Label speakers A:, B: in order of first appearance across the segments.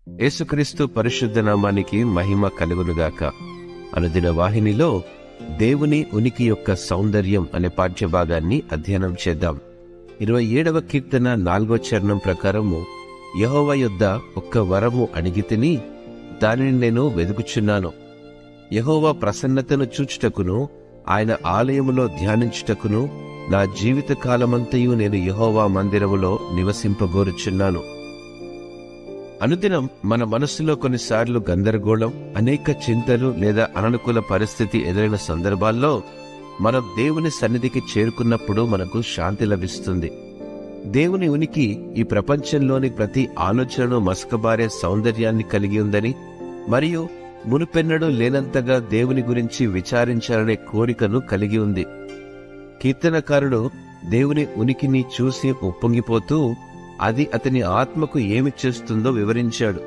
A: యేసుక్రీస్తు పరిశుద్ధ నామానికి మహిమ కలుగునుగాక. అనుదిన వాహినిలో దేవుని ఉనికి యొక్క సౌందర్యం అనే పాఠ్యభాగాన్ని అధ్యయనం చేద్దాం. 27వ కీర్తన 4వ చరణం ప్రకారము, యెహోవా యొద్ద ఒక్క వరము అడిగితిని, దానిని నేను వెదుకుచున్నాను. యెహోవా ప్రసన్నతను చూచుటకును ఆయన ఆలయములో ధ్యానించుటకును నా జీవిత కాలమంతయు నేను యెహోవా మందిరములో నివసింపగోరుచున్నాను. అనుదినం మన మనస్సులో కొన్నిసార్లు గందరగోళం, అనేక చింతలు లేదా అననుకూల పరిస్థితి ఎదురైన సందర్భాల్లో మనం దేవుని సన్నిధికి చేరుకున్నప్పుడు మనకు శాంతి లభిస్తుంది. దేవుని ఉనికి ఈ ప్రపంచంలోని ప్రతి ఆలోచనను మసకబారే సౌందర్యాన్ని కలిగి ఉందని మరియు మునుపెన్నడూ లేనంతగా దేవుని గురించి విచారించాలనే కోరికను కలిగి ఉంది. కీర్తనకారుడు దేవుని ఉనికిని చూసి ఉప్పొంగిపోతూ అది అతని ఆత్మకు ఏమి చేస్తుందో వివరించాడు.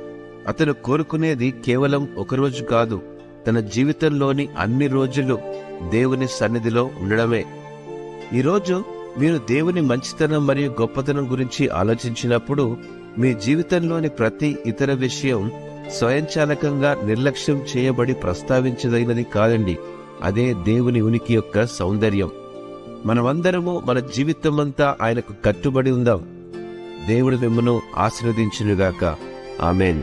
A: అతను కోరుకునేది కేవలం ఒకరోజు కాదు, తన జీవితంలోని అన్ని రోజులు దేవుని సన్నిధిలో ఉండడమే. ఈరోజు మీరు దేవుని మంచితనం మరియు గొప్పతనం గురించి ఆలోచించినప్పుడు మీ జీవితంలోని ప్రతి ఇతర విషయం స్వయంచాలకంగా నిర్లక్ష్యం చేయబడి ప్రస్తావించదగినది కాదండి. అదే దేవుని ఉనికి యొక్క సౌందర్యం. మనమందరము మన జీవితమంతా ఆయనకు కట్టుబడి ఉందాం. దేవుడు మిమ్మును ఆశీర్వదించునుగాక. ఆమేన్.